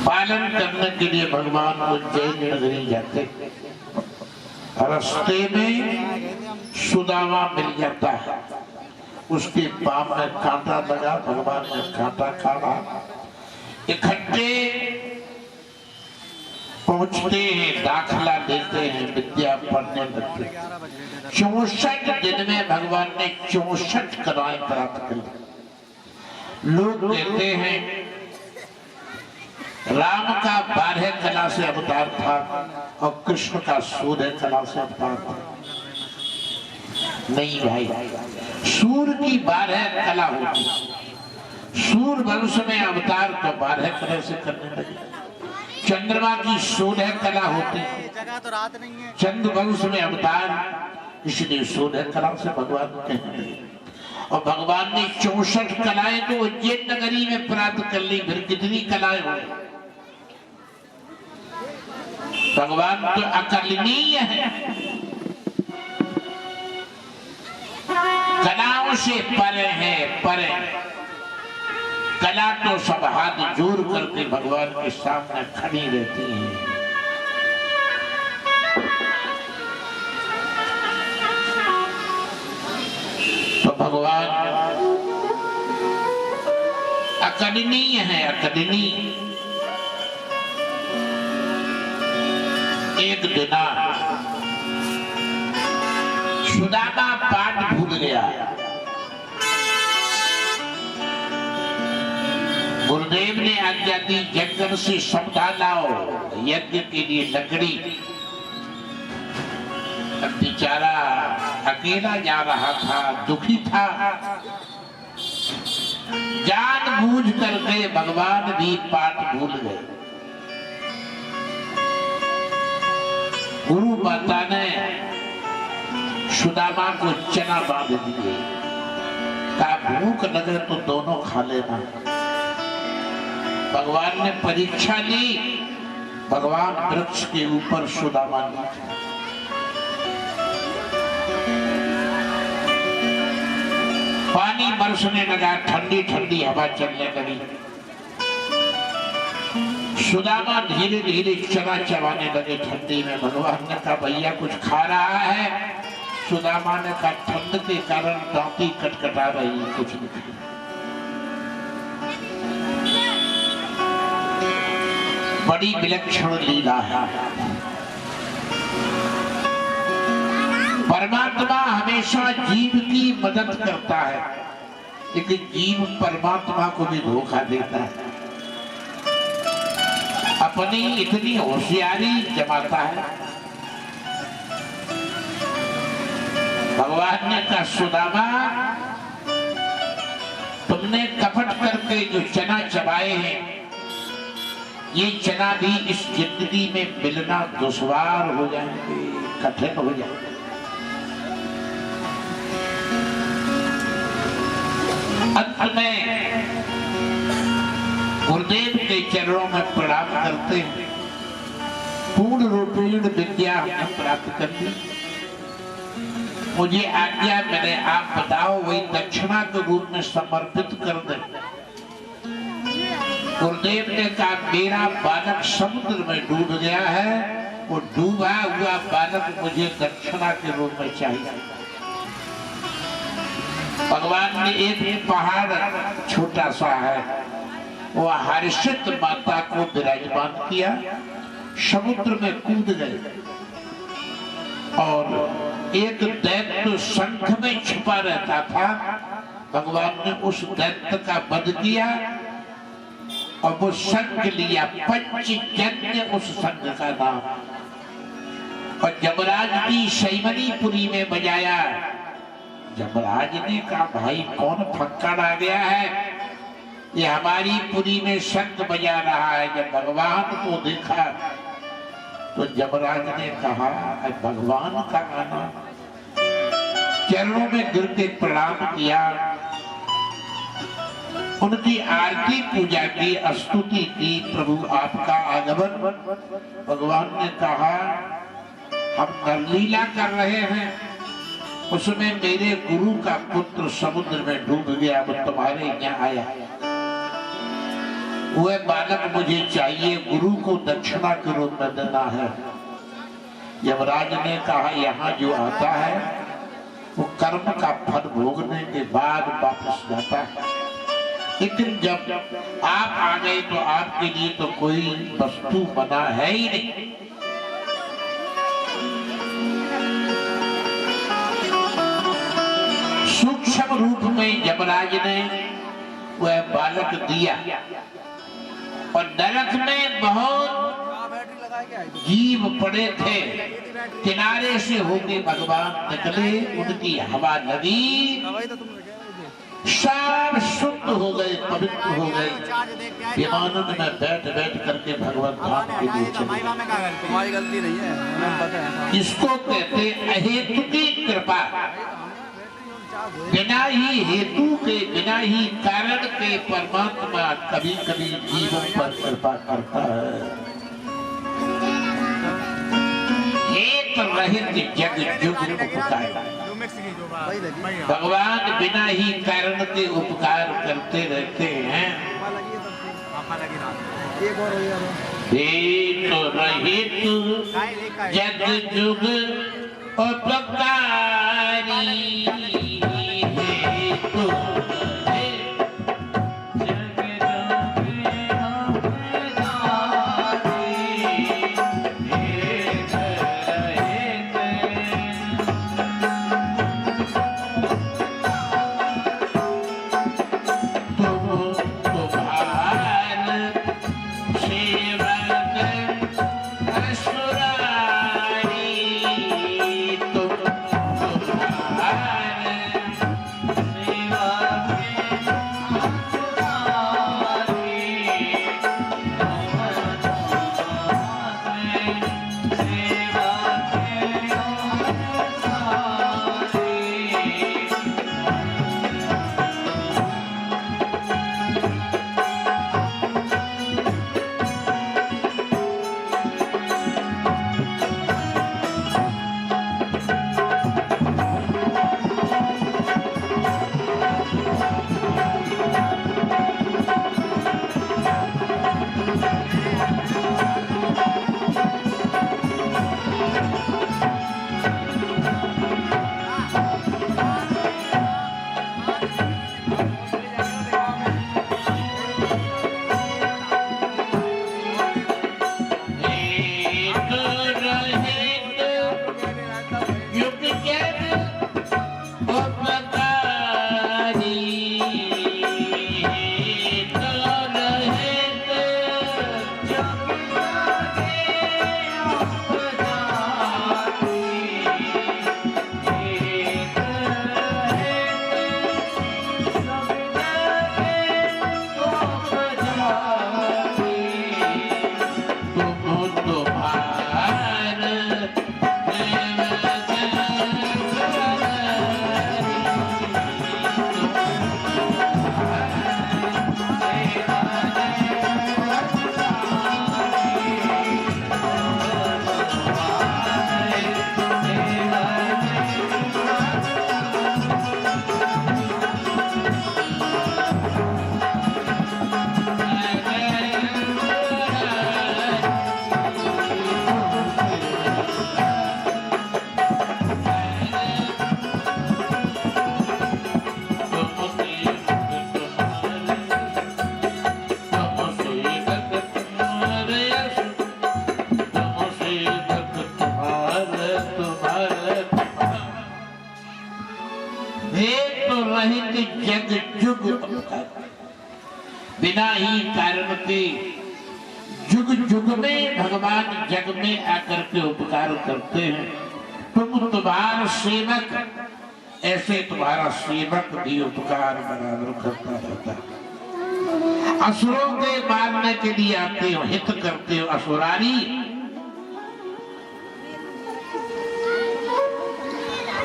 पालन करने के लिए भगवान उज्जैन नगरी जाते, रास्ते में सुदामा मिल जाता है, उसके पांव में कांटा लगा, भगवान ने कांटा काटा। इकट्ठे पहुंचते हैं, दाखला लेते हैं, विद्या पढ़ने लगते। 64 दिन में भगवान ने 64 कलाएं प्राप्त की। लोग कहते हैं राम का 12 कला से अवतार था और कृष्ण का 16 कला से अवतार था। नहीं भाई, सूर्य की 12 कला होती, सूर्य वंश में अवतार तो 12 कला से करने लगे। चंद्रमा की 16 कला होती, तो रात नहीं है। चंद्र वंश में अवतार, इसलिए 16 कला से भगवान कहने लगे। और भगवान ने 64 कलाएं तो उज्जैन नगरी में प्राप्त कर ली, फिर कितनी कलाएं हो। भगवान तो अकलनीय है, कलाओं से परे है, परे। कला तो सब हाथ जोड़ करके भगवान के सामने खड़ी रहती है। तो भगवान अकलनीय है, अकलनीय। एक दिन सुदामा पाठ भूल गया। गुरुदेव ने आज्ञा दी, जंगल से सौदा लाओ, यज्ञ के लिए लकड़ी। अब बेचारा अकेला जा रहा था, दुखी था। जानबूझ करके भगवान भी पाठ भूल गए। गुरु माता ने सुदामा को चना बांध दिए, कहा भूख लगे तो दोनों खा लेना। भगवान ने परीक्षा ली, भगवान वृक्ष के ऊपर सुदामा नीचे। पानी बरसने लगा, ठंडी ठंडी हवा चलने लगी। सुदामा धीरे धीरे चना चबाने लगे ठंडी में। भगवान ने कहा भैया कुछ खा रहा है? सुदामा ने कहा ठंड के कारण दांती कटकटा रही, कुछ नहीं। बड़ी विलक्षण लीला है। परमात्मा हमेशा जीव की मदद करता है, लेकिन जीव परमात्मा को भी धोखा देता है, अपनी इतनी होशियारी जमाता है। भगवान ने कहा सुदामा तुमने कपट करके जो चना चबाए हैं, ये चना भी इस जिंदगी में मिलना दुश्वार हो जाएंगे, कठिन हो जाएंगे। अंत में गुरुदेव के चरणों में प्रणाम करते हैं। पूर्ण रूपेण विद्या हमने प्राप्त कर ली, मुझे आज्ञा मैंने, आप बताओ वही दक्षिणा के रूप में समर्पित कर दे। गुरुदेव ने कहा मेरा बालक समुद्र में डूब गया है, वो डूबा हुआ बालक मुझे दक्षिणा के रूप में चाहिए। भगवान ने एक पहाड़ छोटा सा है, वो हर्षित माता को विराजमान किया, समुद्र में कूद गए और एक दैत्य शंख में छुपा रहता था। भगवान ने उस दैत्य का वध किया और वो शंख लिया, पंचजन्य उस शंख का नाम, और जमराज की शैमनीपुरी में बजाया। जमराज ने कहा भाई कौन फक्कड़ आ गया है, ये हमारी पुरी में शंख बजा रहा है। जब भगवान को देखा तो जमराज ने कहा भगवान का आना, चरणों में गिर के प्रणाम किया, उनकी आरती पूजा की, स्तुति की, प्रभु आपका आगमन। भगवान ने कहा हम नरलीला कर रहे हैं, उसमें मेरे गुरु का पुत्र समुद्र में डूब गया, वो तुम्हारे यहाँ आया। वह बालक मुझे चाहिए, गुरु को दक्षिणा के रूप में देना है। यमराज ने कहा यहाँ जो आता है वो कर्म का फल भोगने के बाद वापस जाता है, लेकिन जब आप आ गए तो आपके लिए तो कोई वस्तु बना है ही नहीं। सूक्ष्म रूप में यमराज ने वह बालक दिया और नरक में बहुत जीव पड़े थे, किनारे से होके भगवान निकले, उनकी हवा लगी, सब शुद्ध हो गए, पवित्र हो गए, विमानन में बैठ बैठ करके भगवत धाम के लिए चले। तुम्हारी गलती नहीं है, इसको कहते अहेतु की कृपा। बिना ही हेतु के, बिना ही कारण के परमात्मा कभी कभी जीवन पर कृपा करता है। हेत रहित जग जुग उपकार। भगवान बिना ही कारण के उपकार करते रहते हैं। हेत रहित जग जुग उपकारी। जग जुग बिना ही कारण के जुग जुग में भगवान जग में आकर के उपकार करते हैं। तुम तुम्हारा सेवक, ऐसे तुम्हारा सेवक भी उपकार बराबर करता रहता है। असुरों के मारने के लिए आते हो, हित करते हो असुरारी।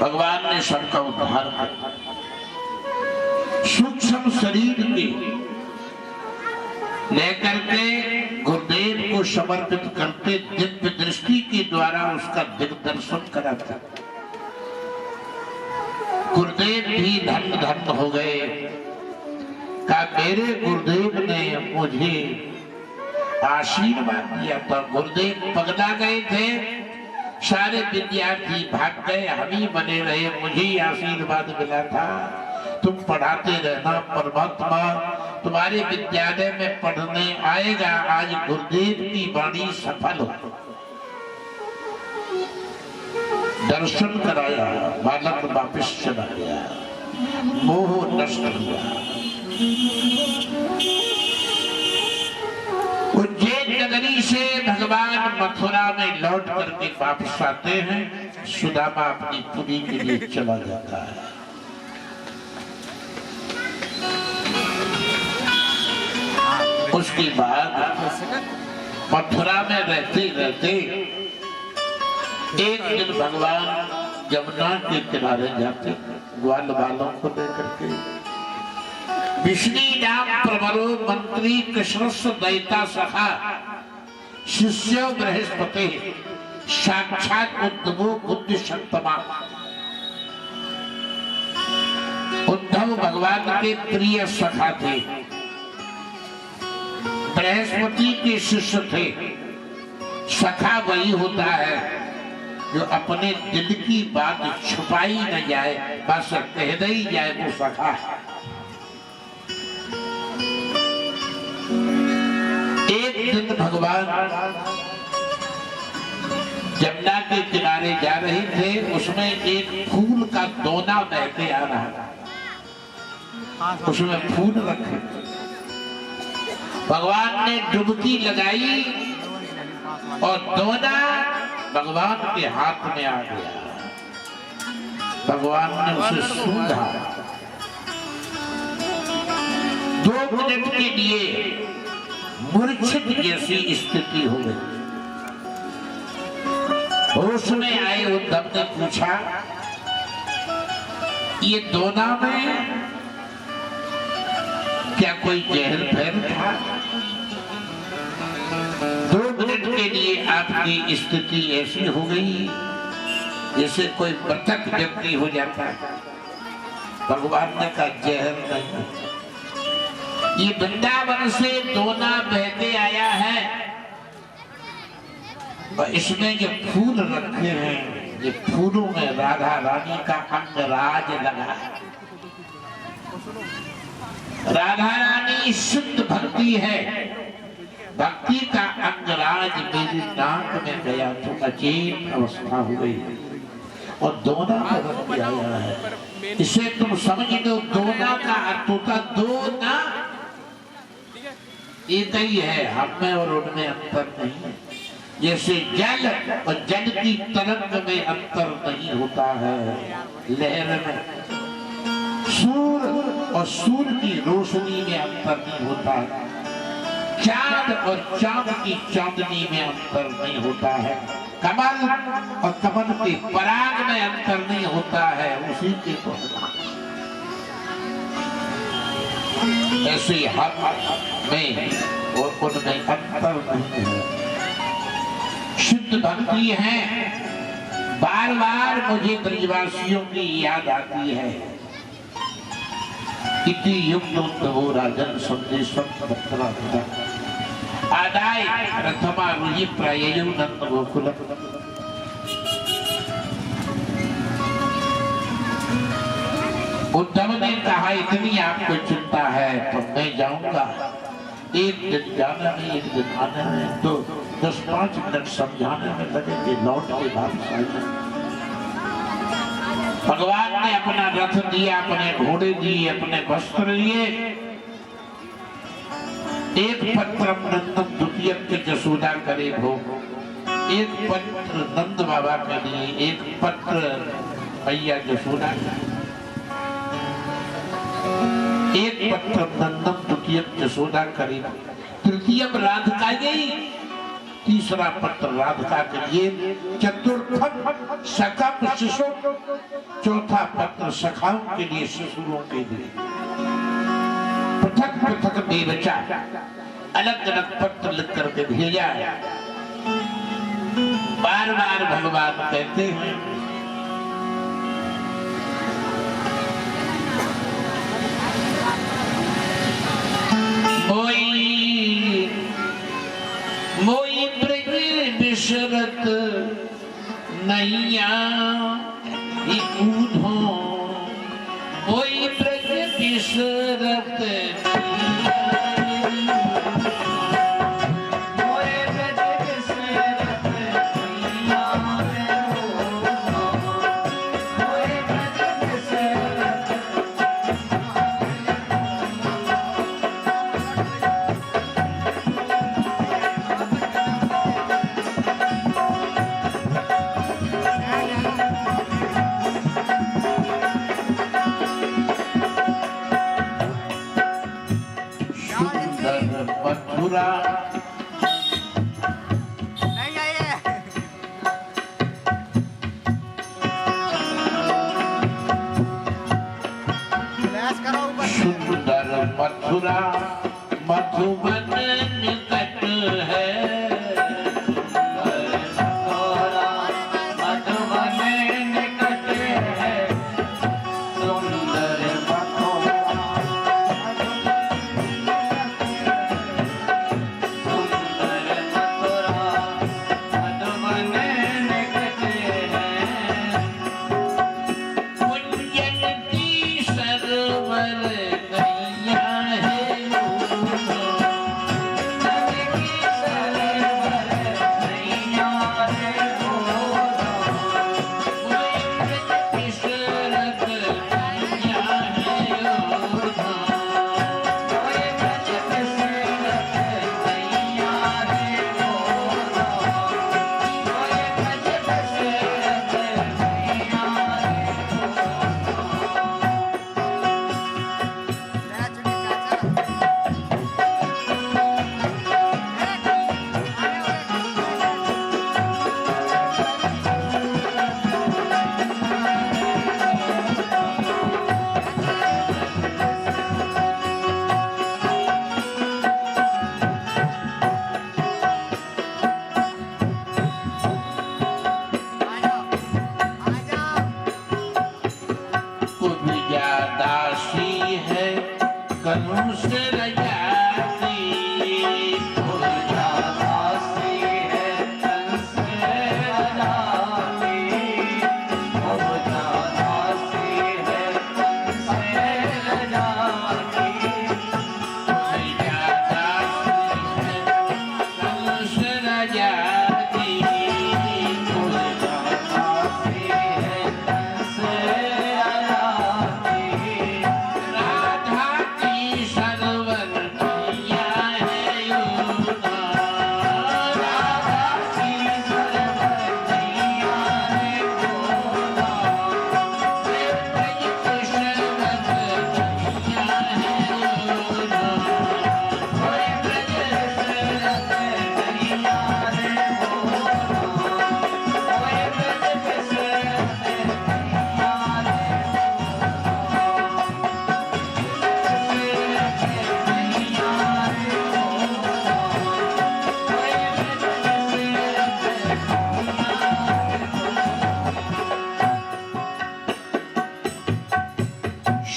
भगवान ने सबका उद्धार किया। सूक्ष्म शरीर के लेकर के गुरुदेव को समर्पित करते, दिव्य दृष्टि के द्वारा उसका दिग्दर्शन कराता। गुरुदेव भी धन्य धन्य हो गए। का मेरे गुरुदेव ने मुझे आशीर्वाद दिया था। गुरुदेव पगला गए थे, सारे विद्यार्थी भाग गए, हम ही बने रहे, मुझे ही आशीर्वाद मिला था। तुम पढ़ाते रहना, परमात्मा तुम्हारे विद्यालय में पढ़ने आएगा। आज गुरुदेव की वाणी सफल हो। दर्शन कराया, बालक वापिस चला गया, मोह नष्ट हुआ। उज्जैन नगरी से भगवान मथुरा में लौट करके वापस आते हैं। सुदामा अपनी पुरी के लिए चला जाता है। उसके बाद मथुरा में रहते रहते एक दिन भगवान यमुना के किनारे जाते, ग्वाल बालों को लेकर के। विष्णु नाम प्रवरो मंत्री कृष्णस्य दैता सखा शिष्यो बृहस्पति साक्षात उद्धवो बुद्धि शक्तमा। उद्धव भगवान के प्रिय सखा थे, बृहस्पति के शिष्य थे। सखा वही होता है जो अपने दिल की बात छुपाई न जाए, बस कह दे ही जाए, वो सखा है। एक दिन भगवान यमुना के किनारे जा रहे थे, उसमें एक फूल का दोना बह के आ रहा था, उसमें फूल रखे। भगवान ने डुबकी लगाई और दोना भगवान के हाथ में आ गया। भगवान ने उसे सूंघा। 2 मिनट के लिए मूर्छित जैसी स्थिति हो गई। होश में आए उद्धव ने पूछा, ये दोना में क्या कोई जहर फैल था? 2 मिनट के लिए आपकी स्थिति ऐसी हो गई जैसे कोई बतख व्यक्ति हो जाता है। भगवान ने कहा, जहर नहीं, ये वृंदावन से दोना बहते आया है और इसमें जो फूल रखे हैं, ये फूलों में राधा रानी का अंगराज लगा है। राधा रानी शुद्ध भक्ति है, भक्ति का अंगराज मेरी नाक में गया तो अचेत अवस्था हो गई और दोना बदल के आया है। इसे तुम समझ लो, दोना का अर्थ होता दोना एक ही है, हम में और उनमें अंतर नहीं है। जैसे जल और जल की तरंग में अंतर नहीं होता है, लहर में सूर्य और सूर्य की रोशनी में अंतर नहीं होता है, चांद और चांद की चांदनी में अंतर नहीं होता है, कमल और कमल के पराग में अंतर नहीं होता है, उसी के तो ऐसे हम में और उनमें अंतर नहीं है। शुद्ध भक्ति है। बार बार मुझे ब्रजवासियों की याद आती है। इति युक्त उद्धवो राजन संदेशम भक्तरा आदाय प्रथमा रुहि प्रायेयु नंद गोकुल। उद्धव ने कहा, इतनी आपको चिंता है तो मैं जाऊंगा, एक दिन जाने में एक दिन आने में, तो 10-5 मिनट समझाने में लगेंगे, लौट के वापस आएंगे। भगवान ने अपना रथ दिया, अपने घोड़े दिए, अपने वस्त्र लिए। एक पत्र नंदन द्वितीय के जसोदा करे भोग, एक पत्र नंद बाबा के लिए, एक पत्र मैया जसोदा का, एक पत्र नंदन द्वितीय जसोदा करे, तृतीय राधिका गई, तीसरा पत्र राधिका के लिए, चतुर्थम सकम शिशु, चौथा पत्र सखाओं के लिए, ससुरों के लिए। पृथक पृथक बेबचा अलग अलग पत्र लिख करके भेजा। बार बार भगवान कहते हैं, मोई ब्रज बिसरत नैया कूधो मोई ब्रज बिसरत मथुरा नहीं आइए सुंदर मथुरा मधुबन निकट है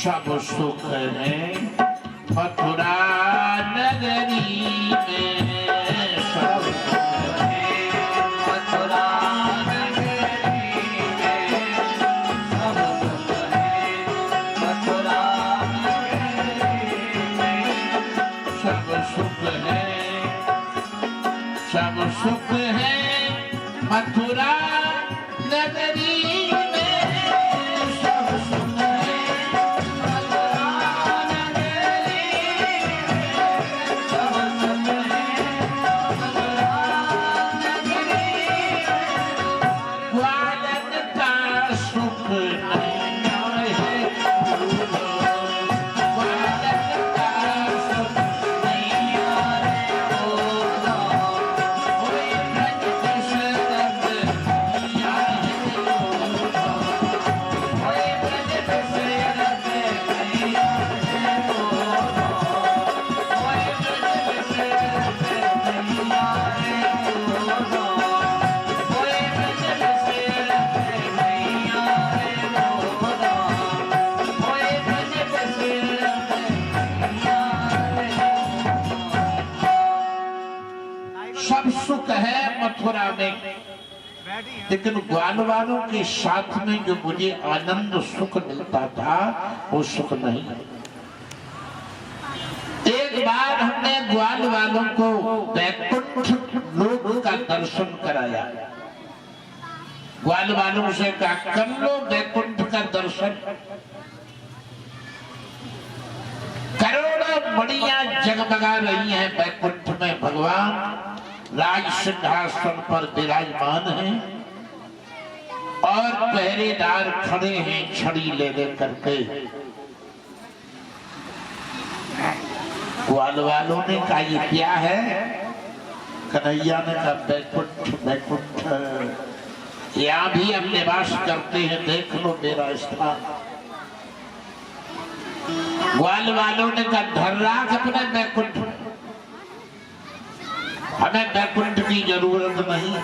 सब सुख है मथुरा नगरी में सब सुख है मथुरा नगरी में सब सुख है मथुरा नगरी में सब सुख है मथुरा नगरी सब सुख है मथुरा में, लेकिन ग्वाल वालों के साथ में जो मुझे आनंद सुख मिलता था वो सुख नहीं। एक बार हमने ग्वाल वालों को वैकुंठ लोक का दर्शन कराया। ग्वाल वालों से कहा कर लो वैकुंठ का दर्शन। करोड़ों मणियां जगमगा रही हैं वैकुंठ में, भगवान राज सिंहासन पर विराजमान हैं और पहरेदार खड़े हैं छड़ी ले करके। ग्वाल वालों ने कहा ये क्या है? कन्हैया ने कहा वैकुंठ वैकुंठ, यहाँ भी हम निवास करते हैं, देख लो मेरा स्थान। ग्वाल वालों ने कहा धर राख अपने वैकुंठ, हमें वैकुंठ की जरूरत नहीं।